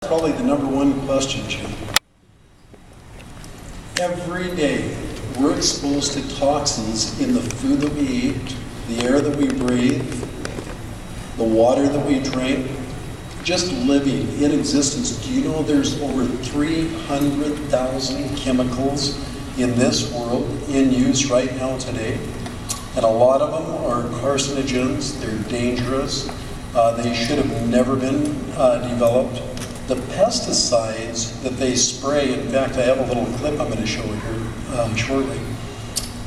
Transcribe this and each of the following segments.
Probably the number one question, Jim. Every day, we're exposed to toxins in the food that we eat, the air that we breathe, the water that we drink, just living in existence. Do you know there's over 300,000 chemicals in this world in use right now today? And a lot of them are carcinogens, they're dangerous, they should have never been developed. The pesticides that they spray, in fact, I have a little clip I'm going to show here shortly.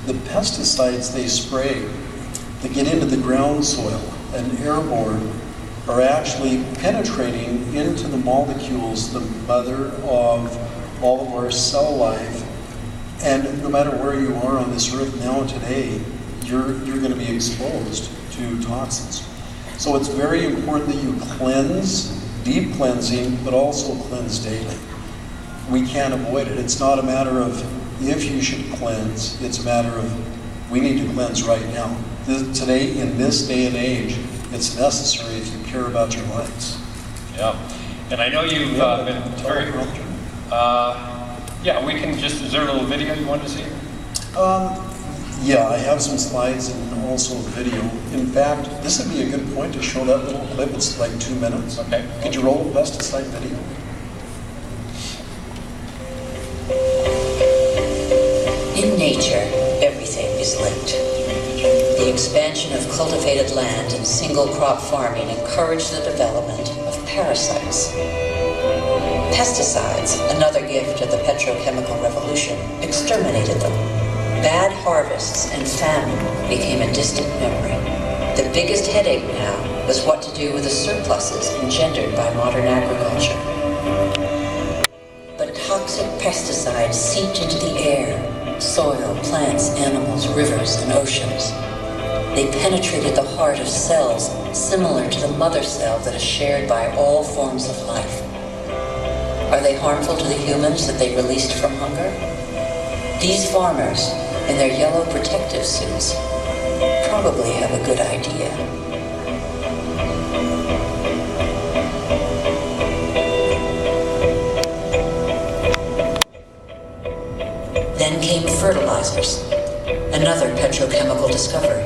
The pesticides they spray that get into the ground soil and airborne are actually penetrating into the molecules, the mother of all of our cell life. And no matter where you are on this earth now today, you're going to be exposed to toxins. So it's very important that you cleanse, deep cleansing, but also cleanse daily. We can't avoid it. It's not a matter of if you should cleanse, it's a matter of we need to cleanse right now. Today, in this day and age, it's necessary if you care about your lives. Yeah, and I know you've been very... yeah, we can just... Is there a little video you want to see? Yeah, I have some slides and also a video. In fact, this would be a good point to show that little clip. It's like 2 minutes. Okay. Could you roll the pesticide video? In nature, everything is linked. The expansion of cultivated land and single crop farming encouraged the development of parasites. Pesticides, another gift of the petrochemical revolution, exterminated them. Bad harvests and famine became a distant memory. The biggest headache now was what to do with the surpluses engendered by modern agriculture. But toxic pesticides seeped into the air, soil, plants, animals, rivers, and oceans. They penetrated the heart of cells similar to the mother cell that is shared by all forms of life. Are they harmful to the humans that they released from hunger? These farmers, in their yellow protective suits, probably have a good idea. Then came fertilizers, another petrochemical discovery.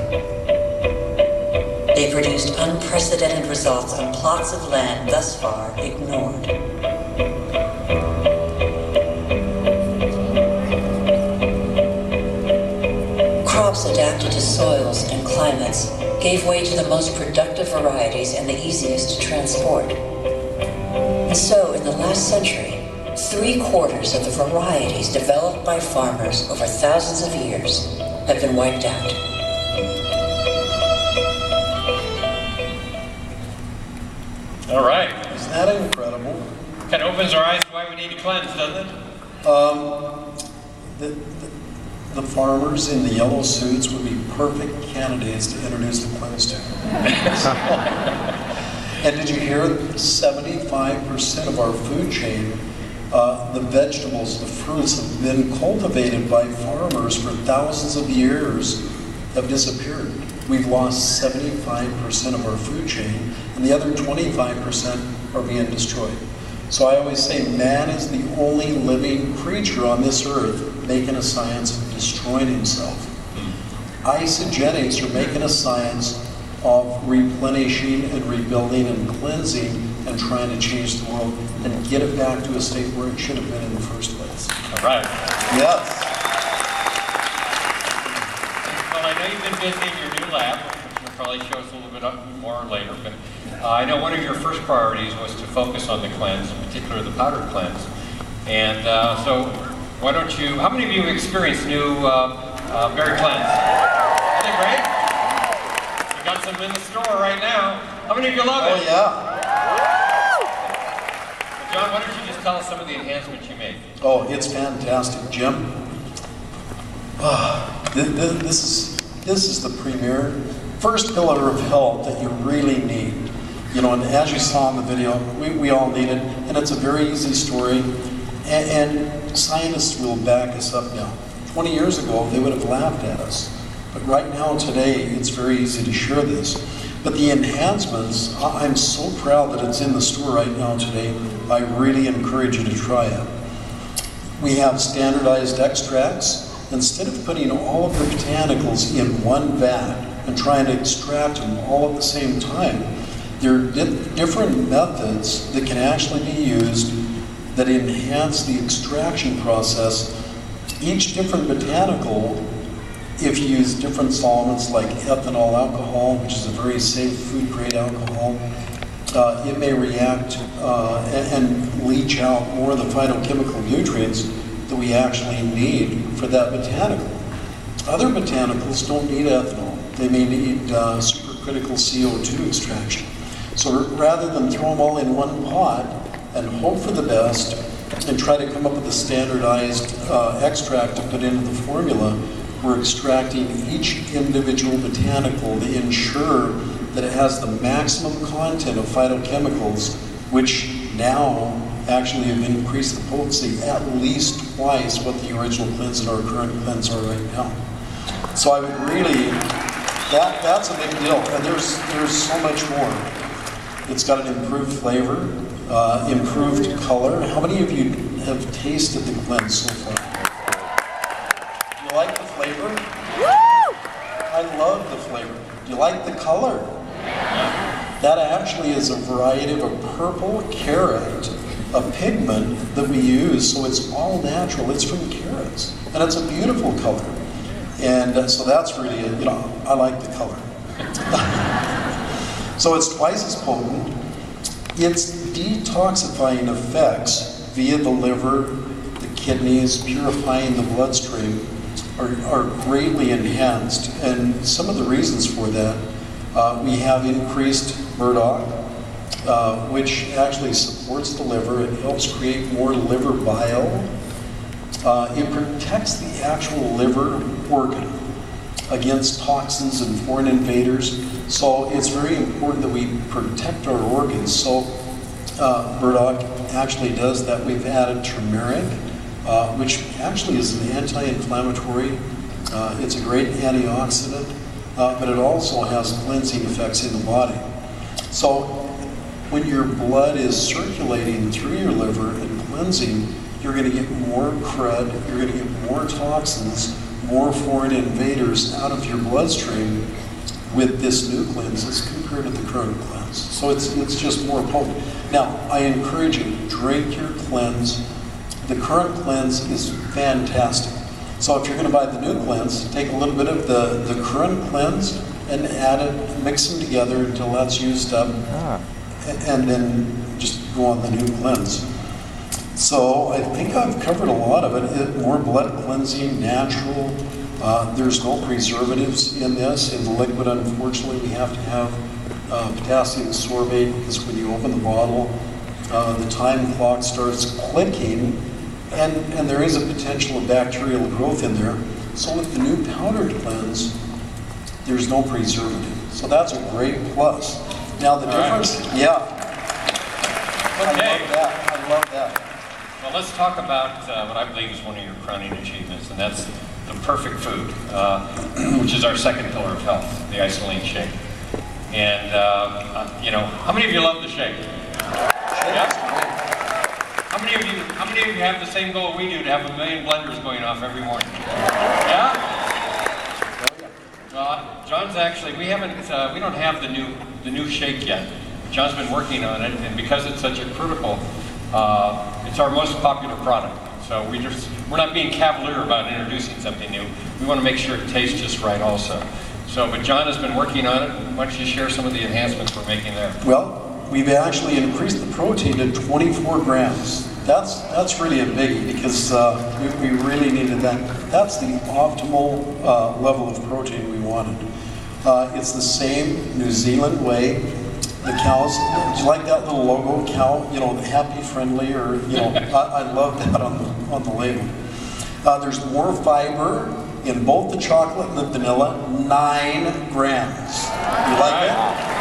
They produced unprecedented results on plots of land thus far ignored. Crops adapted to soils and climates gave way to the most productive varieties and the easiest to transport. And so, in the last century, 3/4 of the varieties developed by farmers over thousands of years have been wiped out. All right. Isn't that incredible? Kind of opens our eyes to why we need to cleanse, doesn't it? The farmers in the yellow suits would be perfect candidates to introduce the cleanse to. And did you hear 75% of our food chain, the vegetables, the fruits have been cultivated by farmers for thousands of years, have disappeared. We've lost 75% of our food chain, and the other 25% are being destroyed. So I always say man is the only living creature on this earth making a science of destroying himself. Isagenix are making a science of replenishing and rebuilding and cleansing and trying to change the world and get it back to a state where it should have been in the first place. All right. Yes. Well, I know you've been busy in your new lab, which you'll probably show us a little bit more later, but I know one of your first priorities was to focus on the cleanse, in particular the powdered cleanse. And so why don't you, how many of you have experienced new berry cleanse? Isn't it great? We got some in the store right now. How many of you love it? Oh, yeah. John, why don't you just tell us some of the enhancements you made? Oh, it's fantastic, Jim. This is the premier first pillar of health that you really need. You know, and as you saw in the video, we all need it, and it's a very easy story, and scientists will back us up now. 20 years ago, they would have laughed at us, but right now, today, it's very easy to share this. But the enhancements, I'm so proud that it's in the store right now today. I really encourage you to try it. We have standardized extracts. Instead of putting all of the botanicals in one vat and trying to extract them all at the same time, there are different methods that can actually be used that enhance the extraction process. Each different botanical, if you use different solvents like ethanol alcohol, which is a very safe food-grade alcohol, it may react and leach out more of the phytochemical nutrients that we actually need for that botanical. Other botanicals don't need ethanol. They may need supercritical CO2 extraction. So rather than throw them all in one pot and hope for the best and try to come up with a standardized extract to put into the formula, we're extracting each individual botanical to ensure that it has the maximum content of phytochemicals, which now actually have increased the potency at least twice what the original cleanse and our current cleanse are right now. So I would really, that's a big deal, and there's so much more. It's got an improved flavor, improved color. How many of you have tasted the cleanse so far? Do you like the flavor? Woo! I love the flavor. Do you like the color? That actually is a variety of a purple carrot, a pigment that we use, so it's all natural. It's from carrots, and it's a beautiful color. And so that's really, I like the color. So it's twice as potent. Its detoxifying effects via the liver, the kidneys, purifying the bloodstream are greatly enhanced. And some of the reasons for that, we have increased burdock, which actually supports the liver. It helps create more liver bile. It protects the actual liver organ against toxins and foreign invaders. So it's very important that we protect our organs. So burdock actually does that. We've added turmeric, which actually is an anti-inflammatory. It's a great antioxidant, but it also has cleansing effects in the body. So when your blood is circulating through your liver and cleansing, you're going to get more crud, you're going to get more toxins, more foreign invaders out of your bloodstream with this new cleanse as compared to the current cleanse. So it's just more potent. Now, I encourage you, drink your cleanse. The current cleanse is fantastic. So if you're going to buy the new cleanse, take a little bit of the current cleanse and add it, mix them together until that's used up, and then just go on the new cleanse. So I think I've covered a lot of it. More blood cleansing, natural. There's no preservatives in this. In the liquid, unfortunately, we have to have potassium sorbate, because when you open the bottle, the time clock starts clicking, and there is a potential of bacterial growth in there. So with the new powdered cleanse, there's no preservative. So that's a great plus. Now the difference, yeah. Okay. I love that. Well, let's talk about what I believe is one of your crowning achievements, and that's the perfect food, which is our second pillar of health, the Isagenix shake. And, how many of you love the shake? Yeah? How many of you have the same goal we do, to have 1 million blenders going off every morning? Yeah? John's actually, we don't have the new shake yet. John's been working on it, and because it's such a critical, it's our most popular product. So we're not being cavalier about introducing something new. We want to make sure it tastes just right also. So, but John has been working on it. Why don't you share some of the enhancements we're making there? Well, we've actually increased the protein to 24 grams. That's really a biggie, because we really needed that. That's the optimal level of protein we wanted. It's the same New Zealand way. The cows, do you like that little logo, cow, happy, friendly, or, I love that on the label. There's more fiber in both the chocolate and the vanilla, 9 grams. You like that?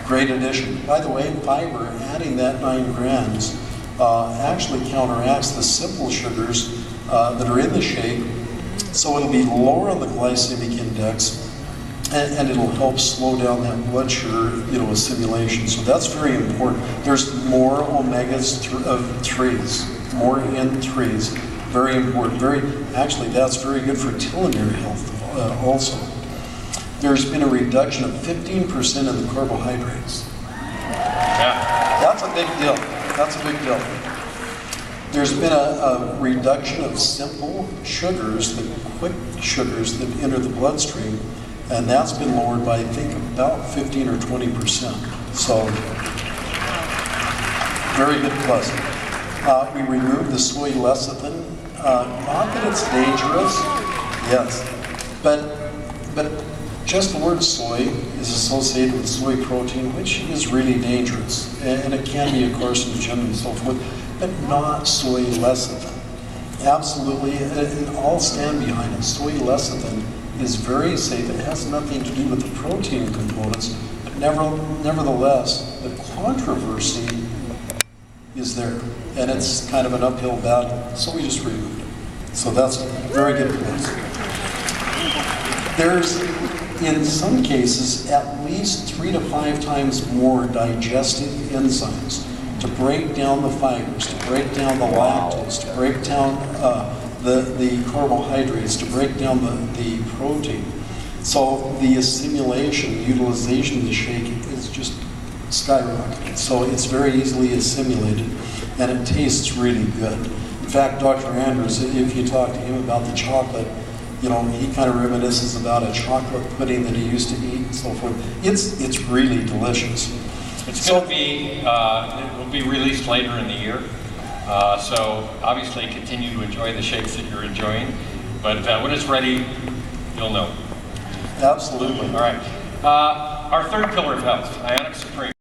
Great addition. By the way, fiber, adding that 9 grams, actually counteracts the simple sugars that are in the shake, so it'll be lower on the glycemic index. and it'll help slow down that blood sugar, assimilation. So that's very important. There's more omega-3s, more N3s, very important. Actually, that's very good for telomere health also. There's been a reduction of 15% in the carbohydrates. Yeah. That's a big deal. That's a big deal. There's been a reduction of simple sugars, the quick sugars that enter the bloodstream, and that's been lowered by, I think, about 15 or 20%. So, very good plus. We removed the soy lecithin. Not that it's dangerous, yes, but just the word soy is associated with soy protein, which is really dangerous, and it can be a carcinogen and so forth, but not soy lecithin. Absolutely, and I'll stand behind it. Soy lecithin is very safe. It has nothing to do with the protein components, but nevertheless, the controversy is there, and it's kind of an uphill battle, so we just removed it. So that's very good for us. There's, in some cases, at least 3 to 5 times more digestive enzymes to break down the fibers, to break down the lactose, to break down the carbohydrates, to break down the protein. So the assimilation, utilization of the shake is just skyrocketing. So it's very easily assimilated, and it tastes really good. In fact, Dr. Andrews, if you talk to him about the chocolate, he kind of reminisces about a chocolate pudding that he used to eat and so forth. It's really delicious. It's going to be, it will be released later in the year. So obviously continue to enjoy the shakes that you're enjoying. But when it's ready, you'll know. Absolutely. All right. Our third pillar of health, Ionic Supreme.